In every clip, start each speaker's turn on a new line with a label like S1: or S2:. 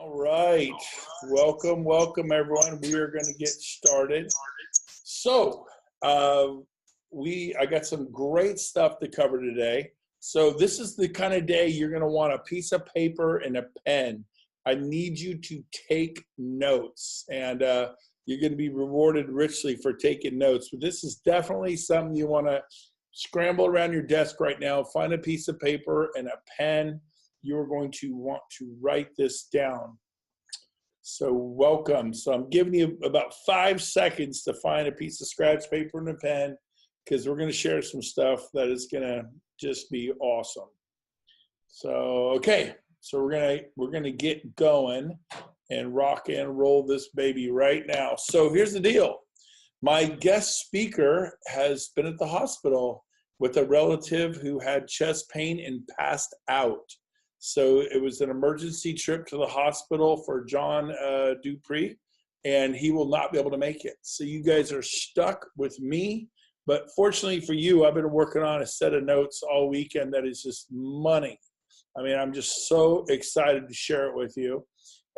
S1: All right. Welcome, everyone. We are going to get started. So, I got some great stuff to cover today. So this is the kind of day you're going to want a piece of paper and a pen. I need you to take notes, and you're going to be rewarded richly for taking notes. But this is definitely something you want to scramble around your desk right now. Find a piece of paper and a pen. You're going to want to write this down. So welcome. So I'm giving you about 5 seconds to find a piece of scratch paper and a pen, because we're going to share some stuff that is going to just be awesome. So, okay. So we're gonna get going and rock and roll this baby right now. So here's the deal. My guest speaker has been at the hospital with a relative who had chest pain and passed out. So it was an emergency trip to the hospital for John Dupree, and he will not be able to make it. So you guys are stuck with me. But fortunately for you, I've been working on a set of notes all weekend that is just money. I mean, I'm just so excited to share it with you.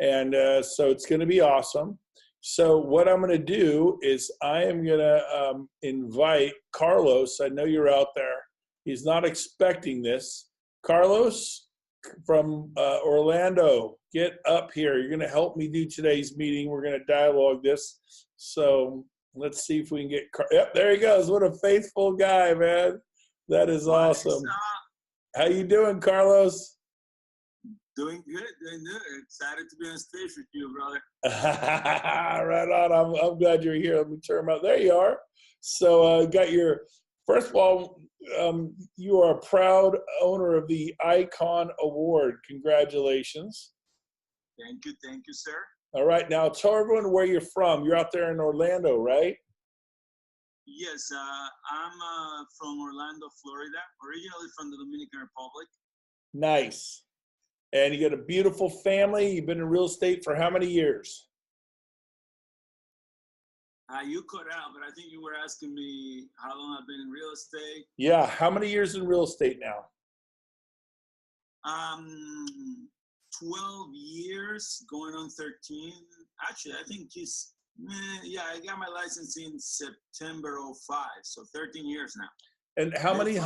S1: And so it's going to be awesome. So what I'm going to do is I am going to invite Carlos. I know you're out there. He's not expecting this. Carlos from Orlando, get up here. You're going to help me do today's meeting. We're going to dialogue this. So let's see if we can get yep, there he goes. What a faithful guy, man. That is awesome. How you doing, Carlos?
S2: Doing good. Excited to be on stage with you, brother.
S1: Right on. I'm glad you're here. Let me turn them out. There you are. So got your, first of all, you are a proud owner of the Icon Award. Congratulations.
S2: Thank you, sir.
S1: All right. Now tell everyone where you're from. You're out there in Orlando, right?
S2: Yes, I'm from Orlando, Florida, originally from the Dominican Republic.
S1: Nice. And you got a beautiful family. You've been in real estate for how many years?
S2: You cut out, but I think you were asking me how long I've been in real estate.
S1: Yeah, how many years in real estate now?
S2: 12 years, going on 13. Actually, I think yeah, I got my license in September 05, so 13 years now.
S1: And how many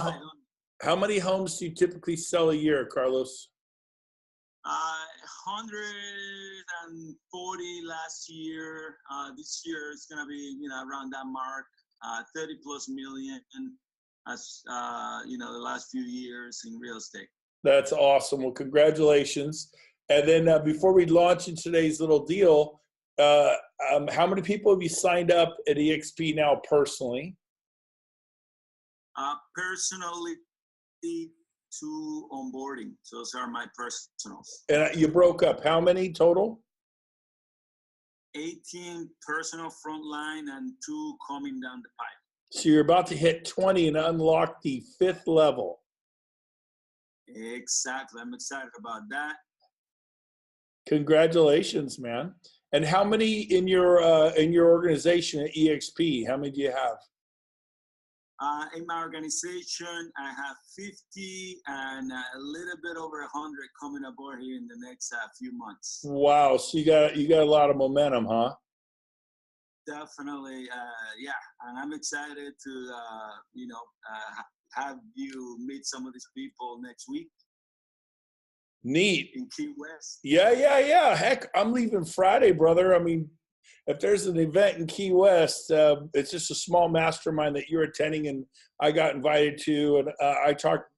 S1: homes do you typically sell a year, Carlos?
S2: 140 last year. This year it's gonna be around that mark. 30 plus million as the last few years in real estate.
S1: That's awesome. Well, congratulations. And then before we launch in today's little deal, how many people have you signed up at EXP now personally?
S2: Personally, 2 onboarding. So those are my personals.
S1: And you broke up. How many total?
S2: 18 personal frontline and 2 coming down the pipe.
S1: So you're about to hit 20 and unlock the 5th level.
S2: Exactly. I'm excited about that.
S1: Congratulations, man. And how many in your organization at EXP? How many do you have?
S2: In my organization, I have 50 and a little bit over 100 coming aboard here in the next few months.
S1: Wow! So you got a lot of momentum, huh?
S2: Definitely, yeah. And I'm excited to have you meet some of these people next week.
S1: Neat.
S2: In Key West.
S1: Yeah. Heck, I'm leaving Friday, brother. I mean, if there's an event in Key West, it's just a small mastermind that you're attending, and I got invited to. And I talked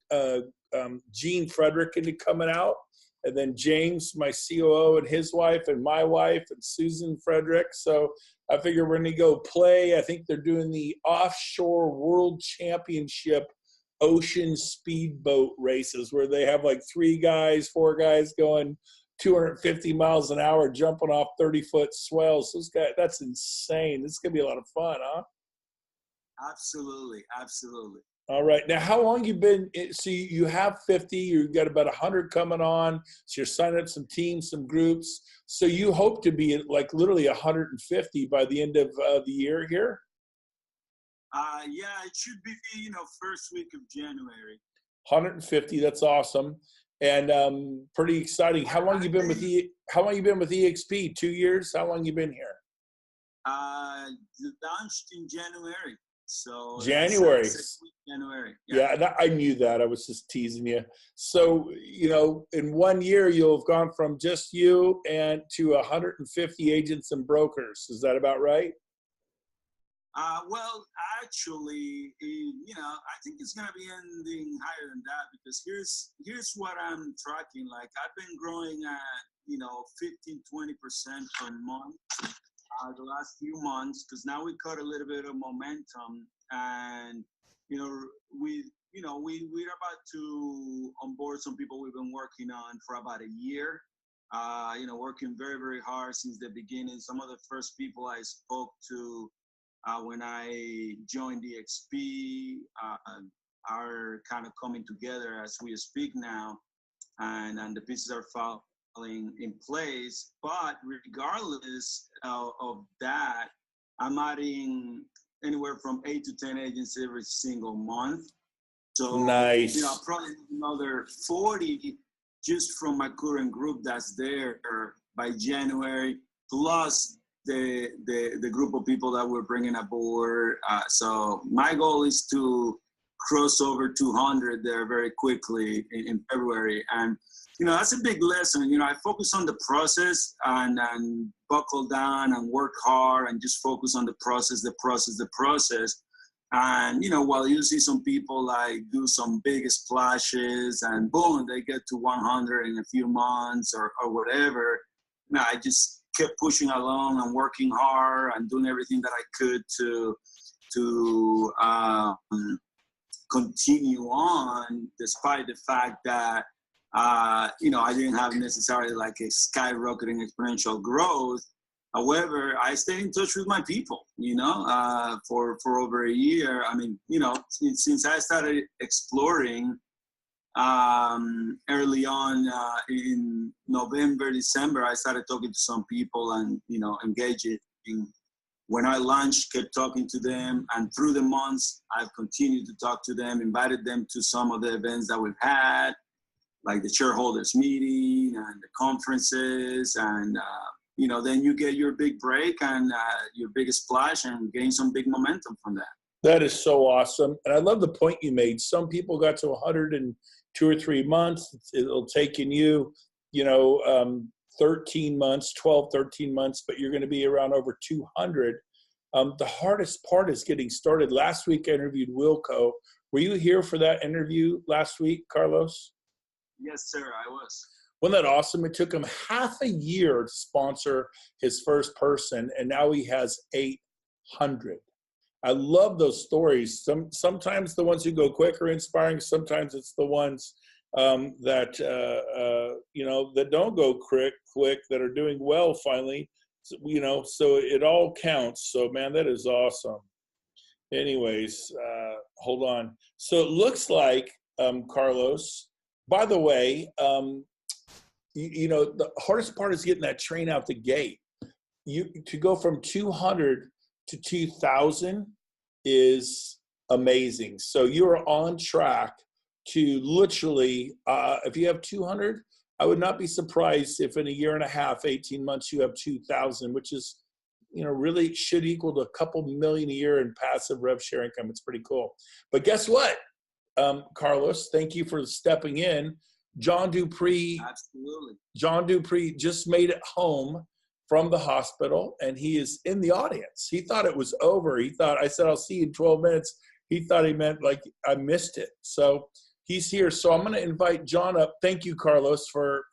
S1: Gene Frederick into coming out, and then James, my COO, and his wife, and my wife, and Susan Frederick. So I figure we're going to go play. I think they're doing the Offshore World Championship ocean speedboat races, where they have like 4 guys going 250 miles an hour jumping off 30-foot swells. That's insane. This is going to be a lot of fun, huh?
S2: Absolutely.
S1: All right. Now, how long you been? So you have 50, you've got about 100 coming on. So you're signing up some teams, some groups. So you hope to be like literally 150 by the end of the year here?
S2: Yeah, it should be, first week of January.
S1: 150, that's awesome. and pretty exciting. How long you been with EXP? 2 years? How long you been here?
S2: Launched in January. So
S1: January.
S2: January.
S1: Yeah, I knew that. I was just teasing you. So, in 1 year, you'll have gone from just you and to 150 agents and brokers. Is that about right?
S2: Well, actually, I think it's gonna be ending higher than that, because here's what I'm tracking. Like, I've been growing at 15-20% per month the last few months, because now we caught a little bit of momentum, and we're about to onboard some people we've been working on for about a year. Working very, very hard since the beginning. Some of the first people I spoke to when I joined DXP are kind of coming together as we speak now, and the pieces are falling in place. But regardless of that, I'm adding anywhere from 8 to 10 agents every single month. So
S1: nice.
S2: Probably another 40 just from my current group that's there by January, plus the group of people that we're bringing aboard. So my goal is to cross over 200 there very quickly in February. And, that's a big lesson. I focus on the process and buckle down and work hard and just focus on the process. And, while you see some people like do some big splashes and boom, they get to 100 in a few months or whatever. I just kept pushing along and working hard and doing everything that I could to continue on, despite the fact that, I didn't have necessarily like a skyrocketing exponential growth. However, I stayed in touch with my people, for over a year. I mean, since I started exploring early on in November, December, I started talking to some people and, engaging. When I launched, kept talking to them. And through the months, I've continued to talk to them, invited them to some of the events that we've had, like the shareholders meeting and the conferences. And, then you get your big break and your big splash and gain some big momentum from that.
S1: That is so awesome. And I love the point you made. Some people got to 100 in 2 or 3 months. It'll take you, 13 months, 12, 13 months, but you're going to be around over 200. The hardest part is getting started. Last week, I interviewed Wilco. Were you here for that interview last week, Carlos?
S2: Yes, sir, I was.
S1: Wasn't that awesome? It took him half a year to sponsor his first person, and now he has 800. I love those stories. Sometimes the ones who go quick are inspiring. Sometimes it's the ones that don't go quick, that are doing well finally. So it all counts. So, man, that is awesome. Anyways, hold on. So it looks like, Carlos, by the way, the hardest part is getting that train out the gate. To go from 200 to 2,000 is amazing. So you're on track to literally, if you have 200, I would not be surprised if in a year and a half, 18 months, you have 2,000, which is, really should equal to a couple million a year in passive rev share income. It's pretty cool. But guess what, Carlos, thank you for stepping in. John Dupree.
S2: Absolutely.
S1: John Dupree just made it home from the hospital, and he is in the audience. He thought it was over. I said, I'll see you in 12 minutes. He thought he meant like I missed it. So he's here. So I'm going to invite John up. Thank you, Carlos, for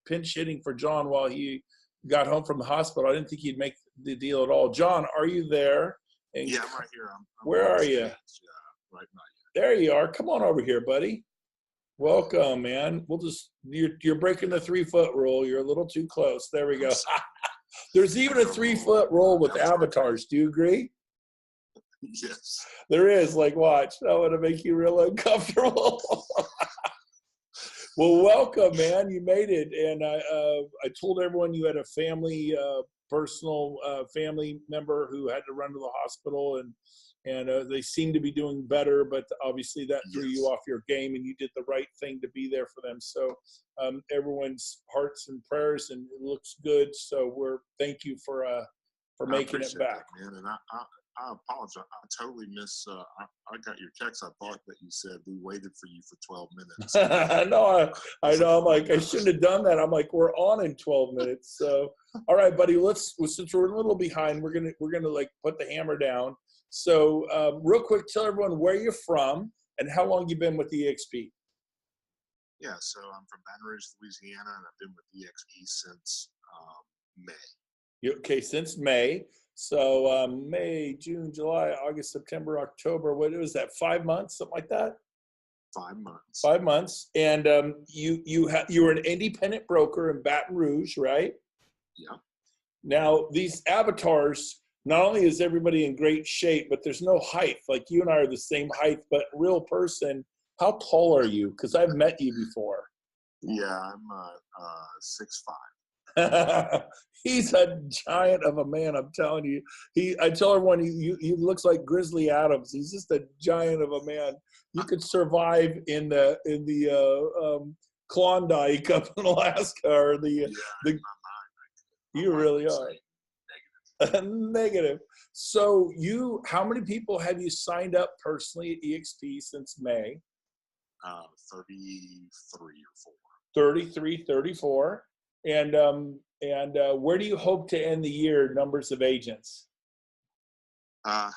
S1: pinch hitting for John while he got home from the hospital. I didn't think he'd make the deal at all. John, are you there?
S3: And yeah, I'm right here. I'm
S1: where are you?
S3: Right now.
S1: There you are. Come on over here, buddy. Welcome, man. You're breaking the 3-foot rule. You're a little too close. There we go. There's even a 3-foot rule with avatars. Do you agree?
S3: Yes.
S1: There is. Like, watch. I want to make you real uncomfortable. Well, welcome, man. You made it. And I told everyone you had a family personal family member who had to run to the hospital, and they seem to be doing better, but obviously that threw you off your game, and you did the right thing to be there for them. So everyone's hearts and prayers, and it looks good. So thank you for making it back.
S3: That, man. And I apologize. I totally I got your text. I thought that you said we waited for you for 12 minutes.
S1: No, I know. I'm like, I shouldn't have done that. I'm like, we're on in 12 minutes. So, all right, buddy, since we're a little behind, we're gonna like put the hammer down. So real quick, tell everyone where you're from and how long you've been with EXP.
S3: Yeah, so I'm from Baton Rouge, Louisiana, and I've been with EXP since May.
S1: Okay, since May. So May, June, July, August, September, October. What was that? 5 months, something like that?
S3: 5 months.
S1: 5 months. And you were an independent broker in Baton Rouge, right?
S3: Yeah.
S1: Now these avatars, not only is everybody in great shape, but there's no height. Like you and I are the same height, but real person, how tall are you? Because I've met you before.
S3: Yeah, I'm 6'5".
S1: He's a giant of a man, I'm telling you. I tell everyone he looks like Grizzly Adams. He's just a giant of a man. You could survive in the Klondike up in Alaska, or you really are. Negative. So how many people have you signed up personally at EXP since May?
S3: 33 or 4.
S1: 33, 34. And where do you hope to end the year, numbers of agents?
S3: I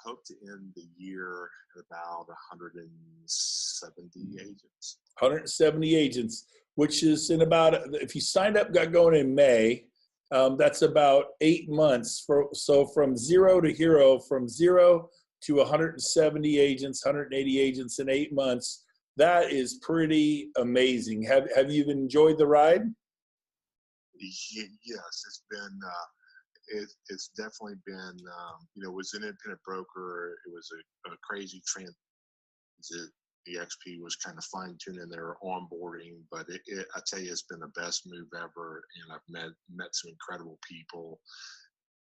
S3: hope to end the year at about 170 agents.
S1: 170 agents, which is if you signed up, got going in May, that's about 8 months. So from zero to hero, from 0 to 170 agents, 180 agents in 8 months. That is pretty amazing. Have you enjoyed the ride?
S3: Yes, it's been. It's definitely been. Was an independent broker. It was a crazy transit. EXP was kind of fine tuning their onboarding, but I tell you, it's been the best move ever, and I've met some incredible people,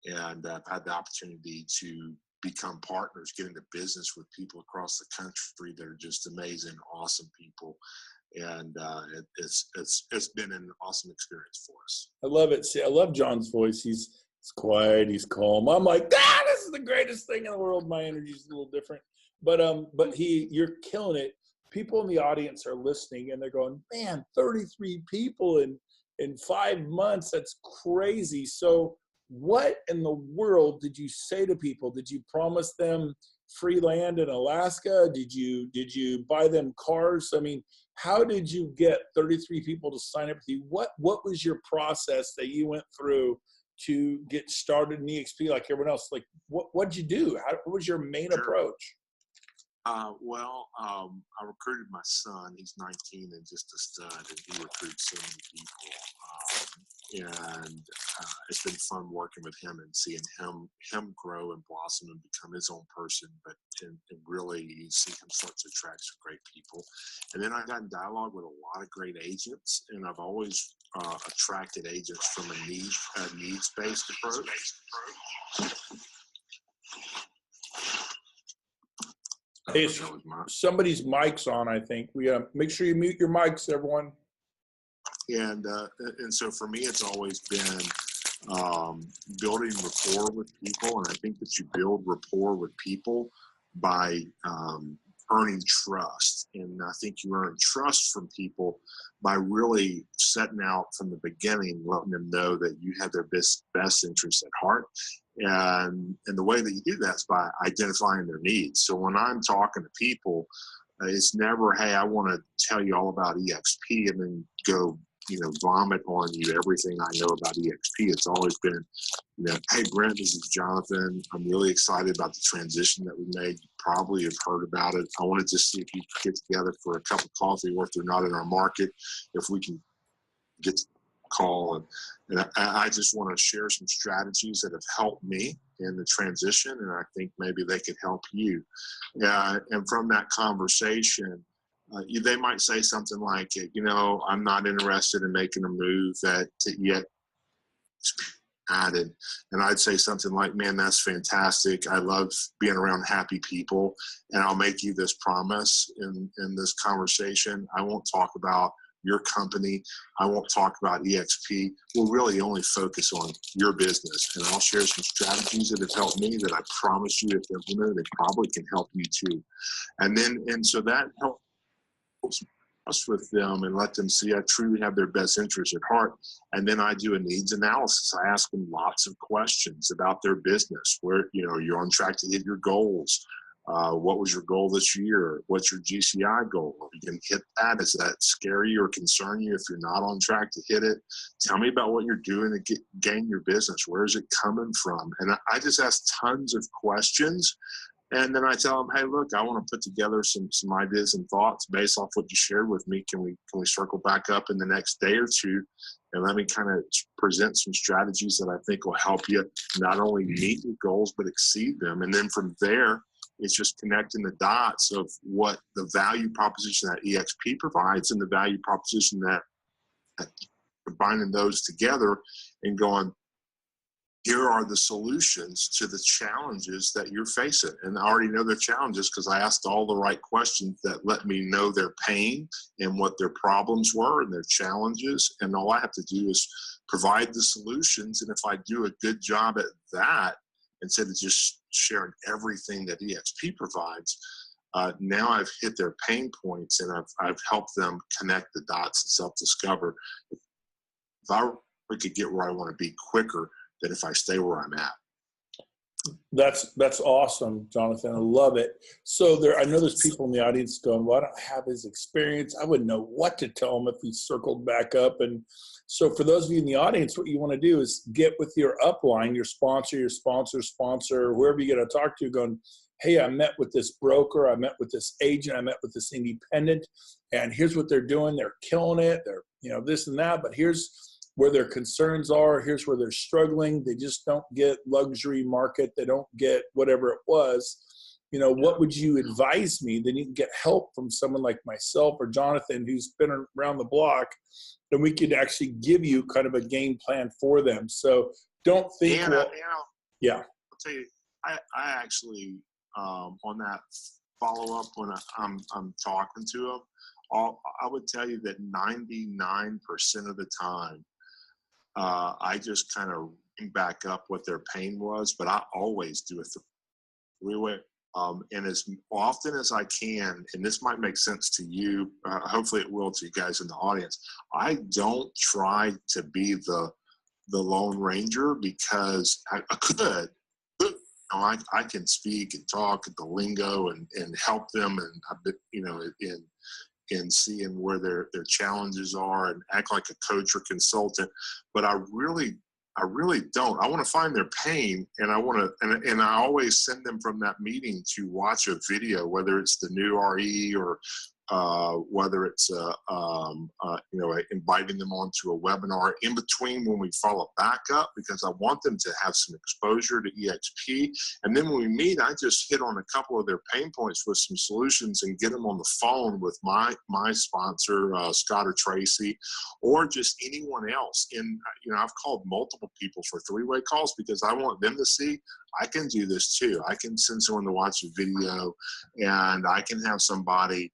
S3: and I've had the opportunity to become partners, get into business with people across the country that are just amazing, awesome people. And it's been an awesome experience for us.
S1: I love it. See, I love John's voice. He's quiet. He's calm. I'm like, this is the greatest thing in the world. My energy is a little different, but you're killing it. People in the audience are listening, and they're going, man, 33 people in 5 months. That's crazy. So what in the world did you say to people? Did you promise them free land in Alaska? Did you buy them cars? I mean, how did you get 33 people to sign up with you? What was your process that you went through to get started in EXP like everyone else? Like, what'd you do? What was your main approach?
S3: I recruited my son. He's 19 and just a stud, and he recruits so many people. And it's been fun working with him and seeing him grow and blossom and become his own person. And really, you see him start to attract some great people. And then I got in dialogue with a lot of great agents, and I've always attracted agents from a needs-based approach.
S1: Hey, somebody's mic's on, I think. We make sure you mute your mics, everyone.
S3: And so for me, it's always been building rapport with people. And I think that you build rapport with people by earning trust. And I think you earn trust from people by really setting out from the beginning, letting them know that you have their best interests at heart. And the way that you do that is by identifying their needs. So when I'm talking to people, it's never, hey, I want to tell you all about EXP and then go, vomit on you everything I know about EXP. It's always been, hey, Brent, this is Jonathan. I'm really excited about the transition that we made. You probably have heard about it. I want to just see if you can get together for a cup of coffee, or if they're not in our market, if we can get to call. And I just want to share some strategies that have helped me in the transition, and I think maybe they could help you. And from that conversation, they might say something like, I'm not interested in making a move that yet added. And I'd say something like, man, that's fantastic. I love being around happy people. And I'll make you this promise in this conversation. I won't talk about your company. I won't talk about EXP. We'll really only focus on your business. And I'll share some strategies that have helped me that I promise you, if they're implemented, they probably can help you too. And so that helps us with them and let them see I truly have their best interests at heart. And then I do a needs analysis. I ask them lots of questions about their business. Where, you're on track to hit your goals. What was your goal this year? What's your GCI goal? Are you going to hit that? Does that scare you or concern you if you're not on track to hit it? Tell me about what you're doing to gain your business. Where is it coming from? And I just ask tons of questions. And then I tell them, hey, look, I want to put together some ideas and thoughts based off what you shared with me. Can we circle back up in the next day or two and let me kind of present some strategies that I think will help you not only meet your goals, but exceed them. And then from there, it's just connecting the dots of what the value proposition that EXP provides and the value proposition that combining those together and going, here are the solutions to the challenges that you're facing. And I already know their challenges because I asked all the right questions that let me know their pain and what their problems were and their challenges. And all I have to do is provide the solutions. And if I do a good job at that, instead of just sharing everything that EXP provides, now I've hit their pain points and I've helped them connect the dots and self-discover. If I could get where I want to be quicker than if I stay where I'm at.
S1: That's awesome, Jonathan. I love it. So I know there's people in the audience going, well, I don't have his experience. I wouldn't know what to tell him if he circled back up. And so for those of you in the audience, what you want to do is get with your upline, your sponsor, whoever you got to talk to, going, hey, I met with this broker, I met with this agent, I met with this independent, and here's what they're doing. They're killing it. They're, this and that, but here's where their concerns are. Here's where they're struggling. They just don't get luxury market. They don't get whatever it was. What would you advise me? Then you can get help from someone like myself or Jonathan, who's been around the block, and we could actually give you kind of a game plan for them. So don't think, yeah.
S3: I'll tell you, I actually, on that follow-up when I'm talking to them, I would tell you that 99% of the time, I just kind of bring back up what their pain was, but I always do a three-way. And as often as I can, and this might make sense to you, hopefully it will to you guys in the audience, I don't try to be the Lone Ranger because I could. I can speak and talk the lingo and help them and seeing where their challenges are and act like a coach or consultant, but I really don't. I want to find their pain, and and I always send them from that meeting to watch a video, whether it's the new RE or whether it's inviting them onto a webinar in between when we follow back up, because I want them to have some exposure to EXP. And then when we meet, I just hit on a couple of their pain points with some solutions and get them on the phone with my sponsor, Scott or Tracy, or just anyone else. And I've called multiple people for three-way calls because I want them to see I can do this too. I can send someone to watch a video, and I can have somebody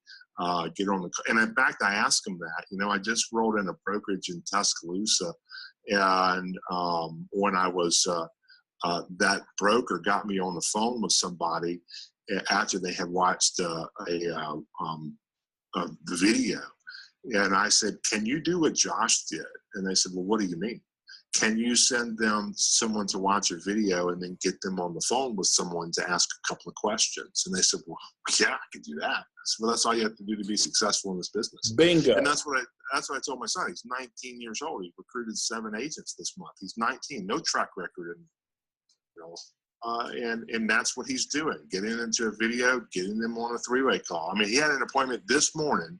S3: get on the, and in fact, I asked them that. I just rolled in a brokerage in Tuscaloosa, and when I was, that broker got me on the phone with somebody after they had watched the video, and I said, "Can you do what Josh did?" And they said, "Well, what do you mean? Can you send them someone to watch a video and then get them on the phone with someone to ask a couple of questions?" And they said, "Well, yeah, I can do that." So that's all you have to do to be successful in this business.
S1: Bingo.
S3: And that's what I told my son. He's 19 years old. He recruited 7 agents this month. He's 19, no track record, and that's what he's doing. Getting into a video, getting them on a three-way call. I mean, he had an appointment this morning,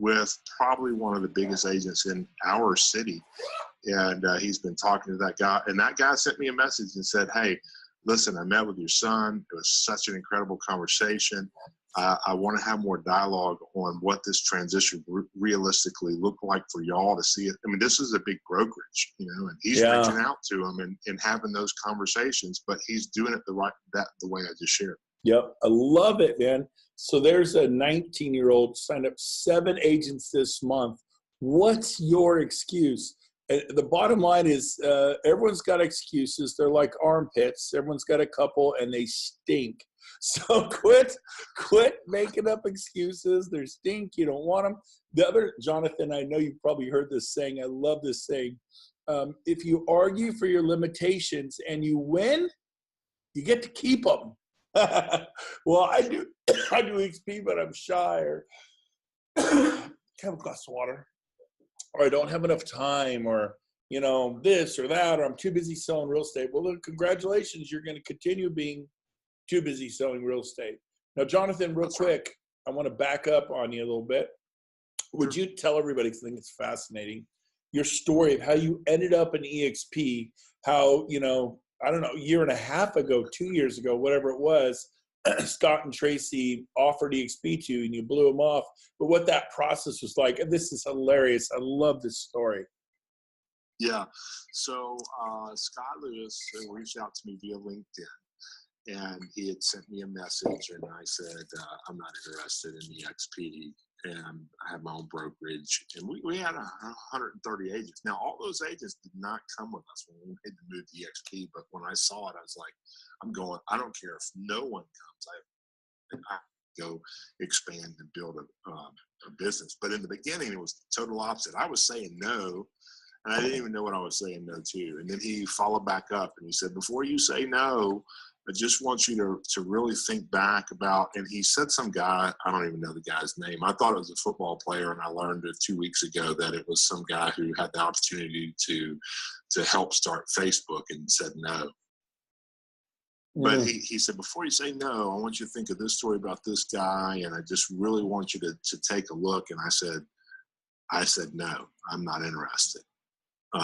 S3: with probably one of the biggest agents in our city. And he's been talking to that guy. And that guy sent me a message and said, "Hey, listen, I met with your son. It was such an incredible conversation. I want to have more dialogue on what this transition realistically looked like for y'all to see it. I mean, this is a big brokerage, you know, and he's reaching out to them and having those conversations, but he's doing it the way I just shared.
S1: Yep. I love it, man. So there's a 19-year-old signed up 7 agents this month. What's your excuse? And the bottom line is everyone's got excuses. They're like armpits. Everyone's got a couple and they stink. So quit making up excuses. They stink. You don't want them. The other, Jonathan, I know you've probably heard this saying. I love this saying. If you argue for your limitations and you win, you get to keep them. Well, I do XP, but I'm shy, or have a glass of water, or I don't have enough time, or, you know, this or that, or I'm too busy selling real estate. Well, then congratulations, you're going to continue being too busy selling real estate. Now, Jonathan, real quick, I want to back up on you a little bit. Would you tell everybody, because I think it's fascinating, your story of how you ended up in EXP, how, you know, I don't know, a year and a half ago, 2 years ago, whatever it was, Scott and Tracy offered EXP to you and you blew them off, but what that process was like. And this is hilarious. I love this story.
S3: Yeah. So Scott Lewis reached out to me via LinkedIn, and he had sent me a message, and I said, I'm not interested in EXP, and I have my own brokerage. And we had 130 agents. Now, all those agents did not come with us when we made the move to EXP, but when I saw it, I was like, I don't care if no one comes. I go expand and build a business. But in the beginning, it was the total opposite. I was saying no, and I didn't even know what I was saying no to. And then he followed back up and he said, before you say no, I just want you to really think back about, and he said some guy, I don't even know the guy's name. I thought it was a football player, and I learned 2 weeks ago that it was some guy who had the opportunity to help start Facebook and said no. But he said, before you say no, I want you to think of this story about this guy, and I just really want you to take a look. And I said, no, I'm not interested.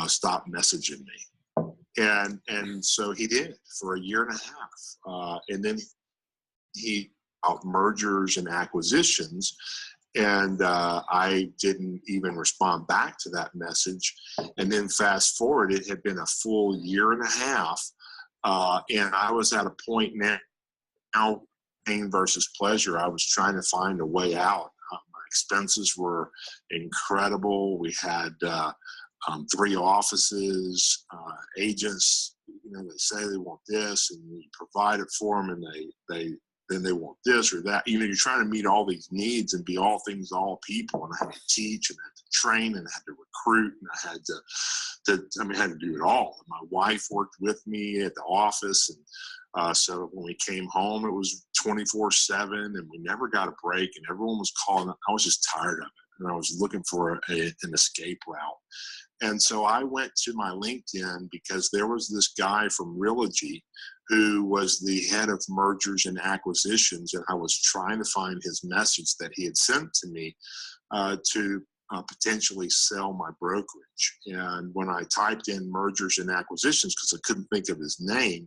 S3: Stop messaging me. And so he did for a year and a half. And then he mergers and acquisitions. And I didn't even respond back to that message. And then fast forward, it had been a full year and a half. And I was at a point now, pain versus pleasure. I was trying to find a way out. My expenses were incredible. We had 3 offices, agents, you know, they say they want this, and you provide it for them, and then they want this or that. You know, you're trying to meet all these needs and be all things to all people. And I had to teach, and I had to train, and I had to recruit, and I had I had to do it all. And my wife worked with me at the office, and so when we came home, it was 24/7, and we never got a break, and everyone was calling. I was just tired of it, and I was looking for an escape route. And so I went to my LinkedIn because there was this guy from Realogy who was the head of mergers and acquisitions, and I was trying to find his message that he had sent to me to potentially sell my brokerage. And when I typed in mergers and acquisitions, because I couldn't think of his name,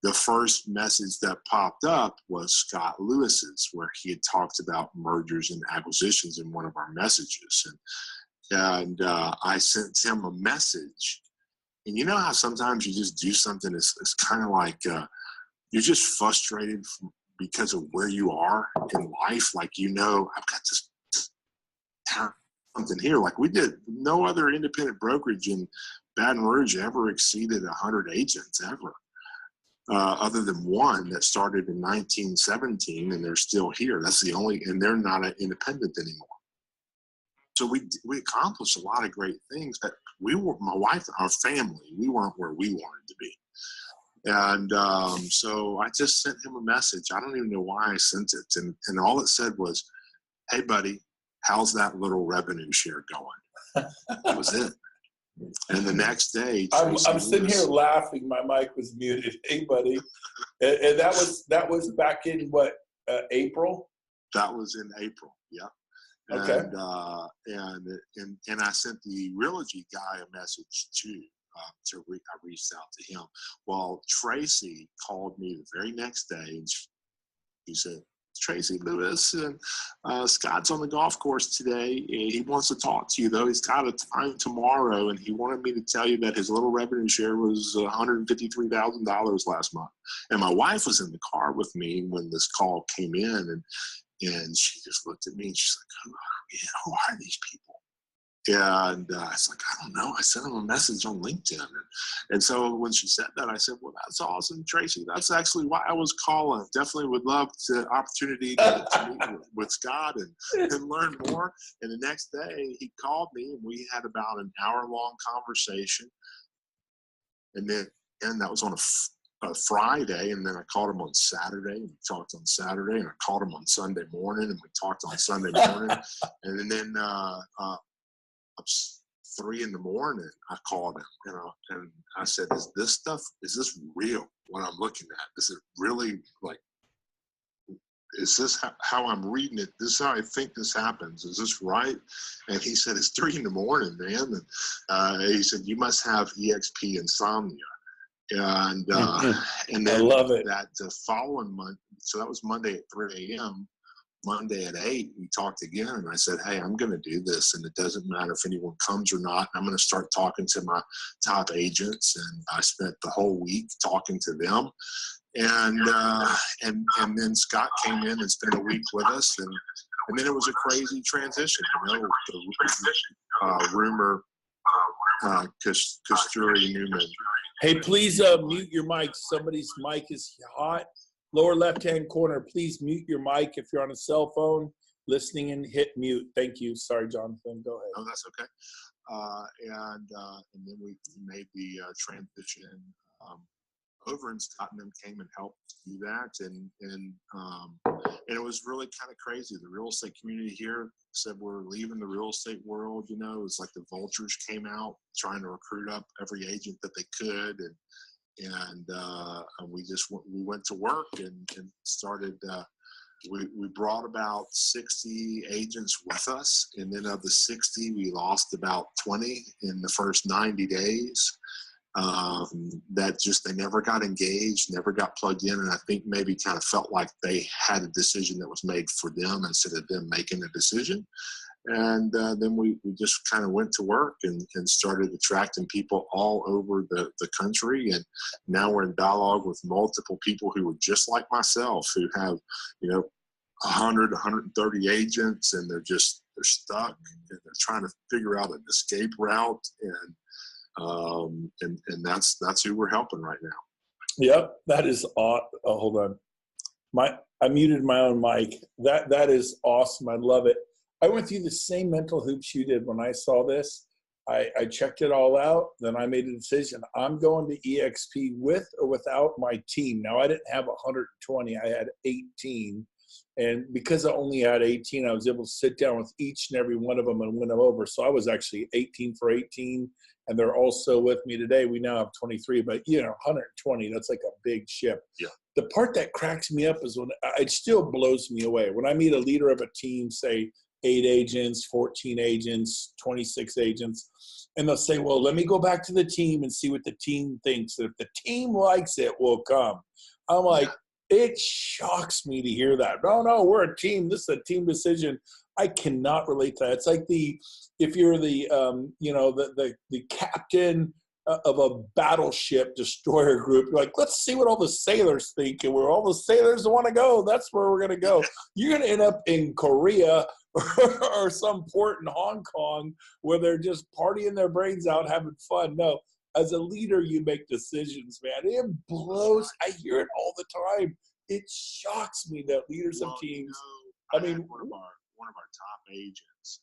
S3: the first message that popped up was Scott Lewis's, where he had talked about mergers and acquisitions in one of our messages. And I sent him a message. And you know how sometimes you just do something, it's kind of like you're just frustrated because of where you are in life. Like, you know, I've got this something here. Like, we did, no other independent brokerage in Baton Rouge ever exceeded 100 agents ever. Other than one that started in 1917, and they're still here. That's the only, and they're not an independent anymore. So we accomplished a lot of great things, but we were, my wife, our family, we weren't where we wanted to be. And so I just sent him a message. I don't even know why I sent it. And all it said was, hey, buddy, how's that little revenue share going? That was it. And the next day,
S1: I'm sitting here laughing. My mic was muted. Hey, buddy. And that was back in what, April?
S3: That was in April. Yeah.
S1: Okay.
S3: And I sent the Realogy guy a message too. I reached out to him. Well, Tracy called me the very next day, and she said, Tracy Lewis, and Scott's on the golf course today. He wants to talk to you, though. He's got a time tomorrow, and he wanted me to tell you that his little revenue share was $153,000 last month. And my wife was in the car with me when this call came in, and she just looked at me, and she's like, who are these people? And I was like, I don't know. I sent him a message on LinkedIn. And so when she said that, I said, well, that's awesome, Tracy. That's actually why I was calling. Definitely would love the opportunity to meet with Scott and learn more. And the next day he called me, and we had about an hour-long conversation. And that was on a Friday, and then I called him on Saturday, and we talked on Saturday, and I called him on Sunday morning, and we talked on Sunday morning. And then 3 a.m, I called him, and I said, is this real, what I'm looking at? Is it really, like, is this how I'm reading it? This is how I think this happens. Is this right? And he said, it's 3 a.m, man. And he said, you must have EXP insomnia. And and then
S1: I love it.
S3: That following month, so that was Monday at 3 a.m. Monday at 8, we talked again, and I said, hey, I'm going to do this, and it doesn't matter if anyone comes or not. I'm going to start talking to my top agents, and I spent the whole week talking to them. And then Scott came in and spent a week with us, and then it was a crazy transition. The rumor, Kasturi Newman.
S1: Hey, please mute your mic. Somebody's mic is hot. Lower left-hand corner, please mute your mic. If you're on a cell phone listening, and hit mute. Thank you. Sorry, Jonathan. Go ahead.
S3: Oh, that's okay. And then we made the transition over, and Scott and them came and helped do that. And it was really kind of crazy. The real estate community here said we're leaving the real estate world. It's like the vultures came out trying to recruit up every agent that they could, and we went to work and started. We brought about 60 agents with us, and then of the 60, we lost about 20 in the first 90 days. They never got engaged, never got plugged in, and I think maybe kind of felt like they had a decision that was made for them instead of them making a decision. And then we just kind of went to work and started attracting people all over the country. And now we're in dialogue with multiple people who are just like myself, who have, 100, 130 agents, and they're stuck, and they're trying to figure out an escape route. And that's who we're helping right now.
S1: Yep, that is awesome. Oh, hold on. I muted my own mic. That is awesome. I love it. I went through the same mental hoops you did when I saw this. I checked it all out. Then I made a decision. I'm going to EXP with or without my team. Now, I didn't have 120. I had 18. And because I only had 18, I was able to sit down with each and every one of them and win them over. So I was actually 18 for 18. And they're also with me today. We now have 23. But, 120, that's like a big ship.
S3: Yeah.
S1: The part that cracks me up is when it still blows me away. When I meet a leader of a team, say, 8 agents, 14 agents, 26 agents, and they'll say, well, let me go back to the team and see what the team thinks. If the team likes it, we'll come. I'm like, it shocks me to hear that. No, we're a team. This is a team decision. I cannot relate to that. It's like if you're the captain of a battleship destroyer group, you're like, let's see what all the sailors think, and where all the sailors want to go, that's where we're going to go. You're going to end up in Korea or some port in Hong Kong where they're just partying their brains out, having fun. No, as a leader, you make decisions, man. It blows. I hear it all the time. It shocks me that leaders of teams.
S3: I mean, one of our top agents,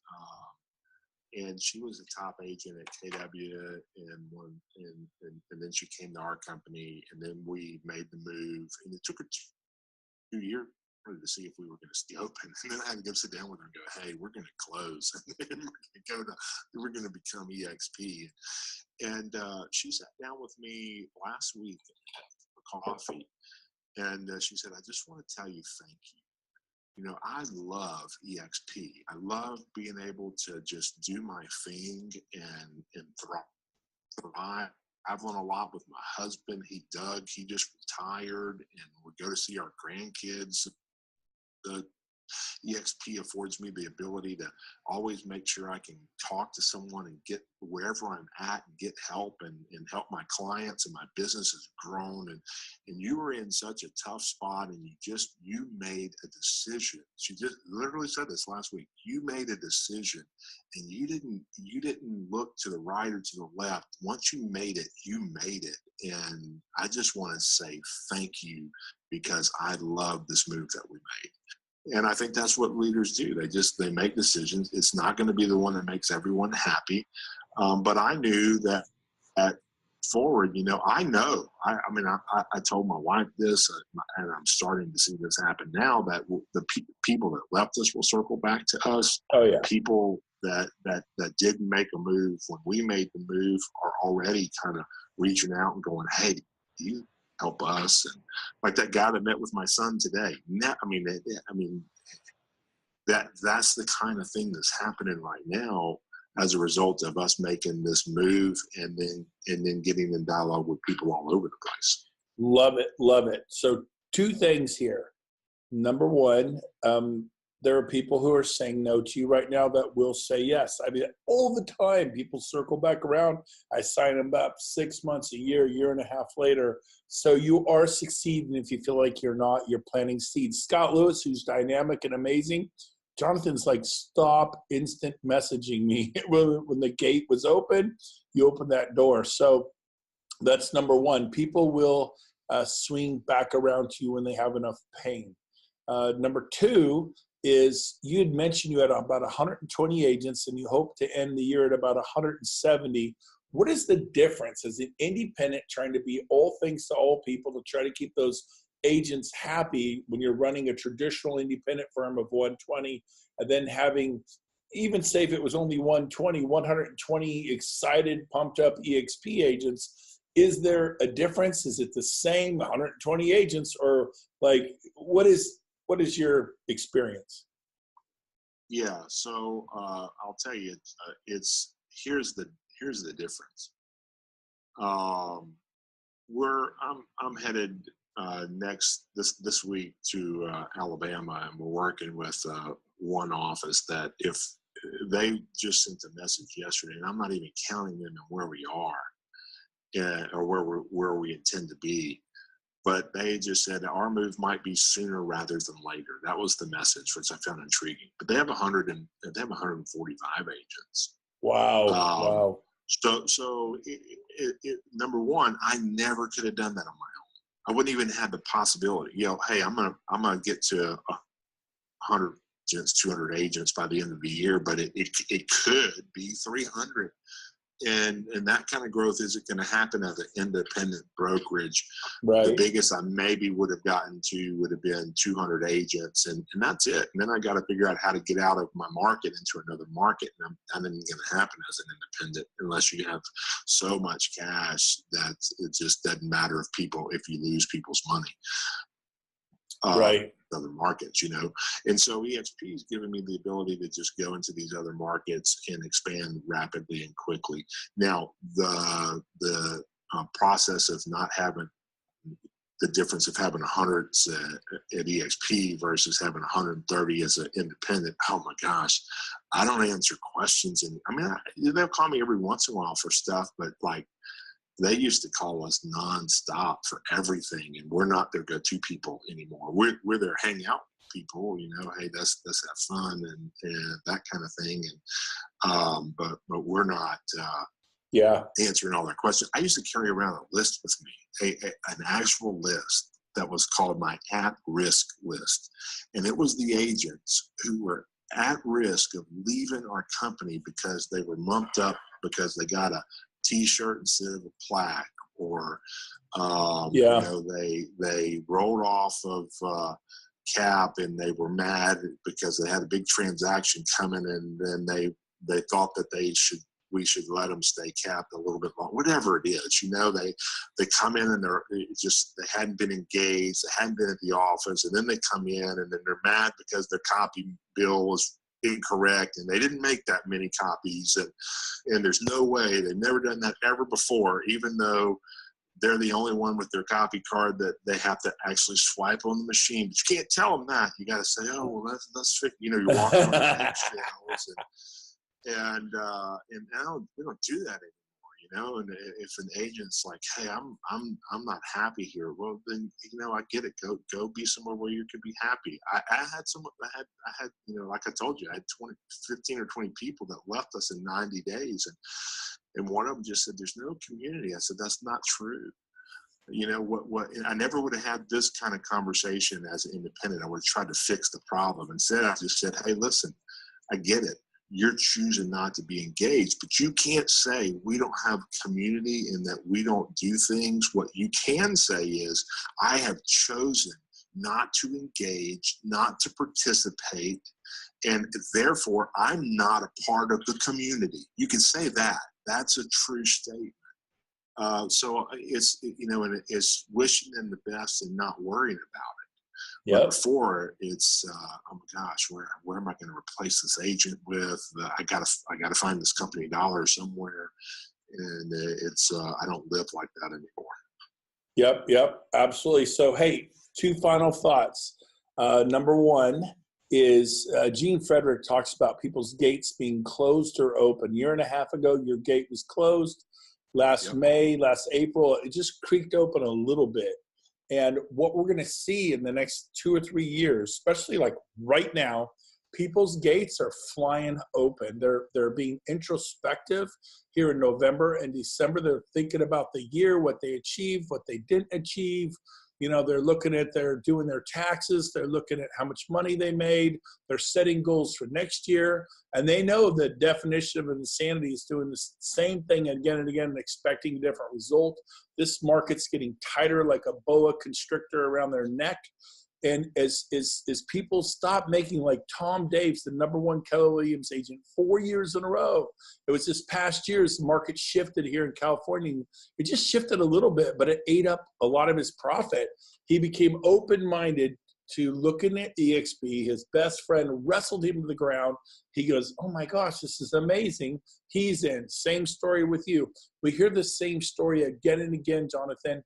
S3: and she was a top agent at KW, and then she came to our company, and then we made the move, and it took her 2 years to see if we were going to stay open. And then I had to go sit down with her and go, hey, we're going to close. And then we're going to become EXP. And she sat down with me last week for coffee. And she said, I just want to tell you thank you. I love EXP. I love being able to just do my thing and thrive. I've learned a lot with my husband. He just retired, and we go to see our grandkids EXP affords me the ability to always make sure I can talk to someone and get wherever I'm at and get help and help my clients, and my business has grown. And you were in such a tough spot, and you made a decision. She just literally said this last week. You made a decision, and you didn't look to the right or to the left. Once you made it, you made it. And I just want to say thank you, because I love this move that we made. And I think that's what leaders do. They make decisions. It's not going to be the one that makes everyone happy. But I knew that at forward, I told my wife this, and I'm starting to see this happen now, that the people that left us will circle back to us.
S1: Oh yeah.
S3: People that didn't make a move when we made the move are already kind of reaching out and going, hey, do you help us? And like that guy that met with my son today. That's the kind of thing that's happening right now as a result of us making this move and then getting in dialogue with people all over the place.
S1: Love it. So 2 things here. Number one, there are people who are saying no to you right now that will say yes. I mean, all the time, people circle back around. I sign them up 6 months, a year and a half later. So you are succeeding. If you feel like you're not, you're planting seeds. Scott Lewis, who's dynamic and amazing, Jonathan's like, stop instant messaging me. When the gate was open, you open that door. So that's number one. People will swing back around to you when they have enough pain. Number 2 is, you had mentioned you had about 120 agents and you hope to end the year at about 170. What is the difference as an independent trying to be all things to all people to try to keep those agents happy when you're running a traditional independent firm of 120, and then having, even say if it was only 120 excited, pumped up EXP agents? Is there a difference? Is it the same 120 agents, or like, what is your experience?
S3: Yeah, so I'll tell you, here's the difference. I'm headed this week to Alabama, and we're working with one office that, if they just sent a message yesterday, and I'm not even counting them in where we are, or where we intend to be. But they just said our move might be sooner rather than later. That was the message, which I found intriguing. But they have 145 agents.
S1: Wow! Wow!
S3: So number one, I never could have done that on my own. I wouldn't even have the possibility. Hey, I'm gonna get to 100 agents, 200 agents by the end of the year, but it could be 300. And that kind of growth isn't going to happen as an independent brokerage.
S1: Right.
S3: The biggest I maybe would have gotten to would have been 200 agents, and that's it. And then I got to figure out how to get out of my market into another market, and that isn't going to happen as an independent unless you have so much cash that it just doesn't matter if you lose people's money.
S1: Right.
S3: Other markets, and so EXP is giving me the ability to just go into these other markets and expand rapidly and quickly. Now, the process of not having the difference of having 100 at EXP versus having 130 as an independent. Oh my gosh, I don't answer questions, and they'll call me every once in a while for stuff, but like, they used to call us nonstop for everything, and we're not their go-to people anymore. We're their hangout people, hey, let's have fun and that kind of thing. And but we're not answering all their questions. I used to carry around a list with me, an actual list that was called my at-risk list, and it was the agents who were at risk of leaving our company because they were mumped up because they got a T-shirt instead of a plaque, or they rolled off of cap and they were mad because they had a big transaction coming, and then they thought that we should let them stay capped a little bit longer. Whatever it is, they come in and they hadn't been engaged, they hadn't been at the office, and then they come in and then they're mad because their copy bill was incorrect and they didn't make that many copies, and there's no way, they've never done that ever before, even though they're the only one with their copy card that they have to actually swipe on the machine. But you can't tell them that. You got to say, oh, well, that's fit. You know, you're walking on eggshells, and now we don't do that anymore. You know, and if an agent's like, hey, I'm not happy here, well, then, you know, I get it. Go be somewhere where you could be happy. I had you know, like I told you, I had 15 or 20 people that left us in 90 days, and one of them just said, there's no community. I said, that's not true. You know, what I never would have had this kind of conversation as an independent. I would have tried to fix the problem. Instead, I just said, hey, listen, I get it. You're choosing not to be engaged, but you can't say we don't have community and that we don't do things. What you can say is, I have chosen not to engage, not to participate, and therefore I'm not a part of the community. You can say that. That's a true statement. So it's, you know, and it's wishing them the best and not worrying about it.
S1: Yep.
S3: But before it's, oh my gosh, where am I going to replace this agent with? I gotta find this company dollar somewhere, and it's I don't live like that anymore.
S1: Yep, absolutely. So, hey, two final thoughts. Number one is Gene Frederick talks about people's gates being closed or open. A year and a half ago, your gate was closed. Last May, last April, it just creaked open a little bit. And what we're going to see in the next 2 or 3 years, especially like right now, people's gates are flying open. They're being introspective here in November and December. They're thinking about the year, what they achieved, what they didn't achieve. You know, they're doing their taxes. They're looking at how much money they made. They're setting goals for next year. And they know the definition of insanity is doing the same thing again and again and expecting a different result. This market's getting tighter like a boa constrictor around their neck. And as people stop making, like Tom Daves, the #1 Keller Williams agent, 4 years in a row. It was this past year as the market shifted here in California. It just shifted a little bit, but it ate up a lot of his profit. He became open-minded to looking at EXP. His best friend wrestled him to the ground. He goes, oh my gosh, this is amazing. He's in. Same story with you. We hear the same story again and again, Jonathan.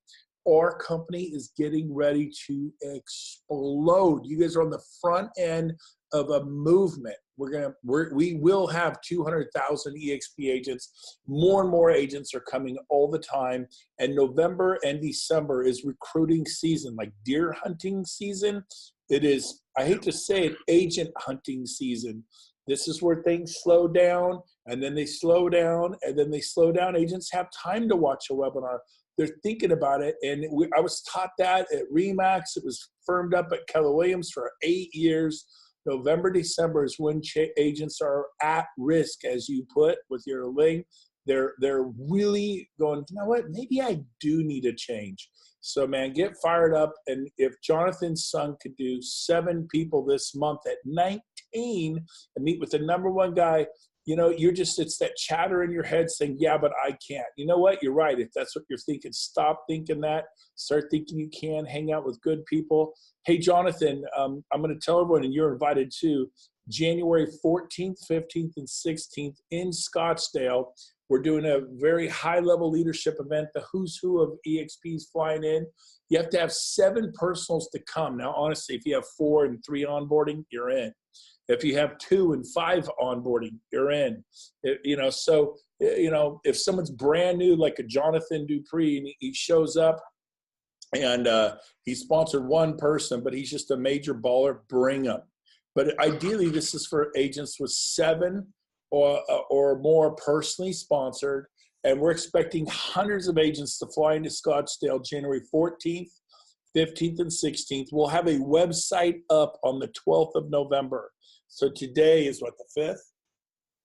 S1: Our company is getting ready to explode. You guys are on the front end of a movement. We will have 200,000 EXP agents. More and more agents are coming all the time. And November and December is recruiting season, like deer hunting season. It is, I hate to say it, agent hunting season. This is where things slow down, and then they slow down, and then they slow down. Agents have time to watch a webinar. They're thinking about it, and I was taught that at RE/MAX. It was firmed up at Keller Williams for 8 years. November, December is when agents are at risk, as you put with your link. They're really going, you know what, maybe I do need a change. So, man, get fired up. And if Jonathan's son could do 7 people this month at 19 and meet with the #1 guy, you know, it's that chatter in your head saying, yeah, but I can't. You know what? You're right. If that's what you're thinking, stop thinking that. Start thinking you can. Hang out with good people. Hey, Jonathan, I'm going to tell everyone, and you're invited too, January 14th, 15th, and 16th in Scottsdale. We're doing a very high-level leadership event. The who's who of EXPs flying in. You have to have 7 personals to come. Now, honestly, if you have 4 and 3 onboarding, you're in. If you have 2 and 5 onboarding, you're in. So if someone's brand new, like a Jonathan Dupree, and he shows up and he sponsored 1 person, but he's just a major baller, bring him. But ideally, this is for agents with 7 or more personally sponsored. And we're expecting hundreds of agents to fly into Scottsdale January 14th, 15th, and 16th. We'll have a website up on the 12th of November. So today is what, the 5th?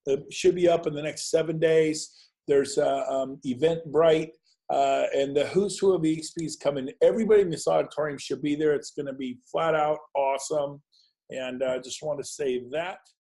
S1: It should be up in the next 7 days. There's Eventbrite and the who's who of EXPs coming. Everybody in this auditorium should be there. It's going to be flat out awesome. And I just want to say that.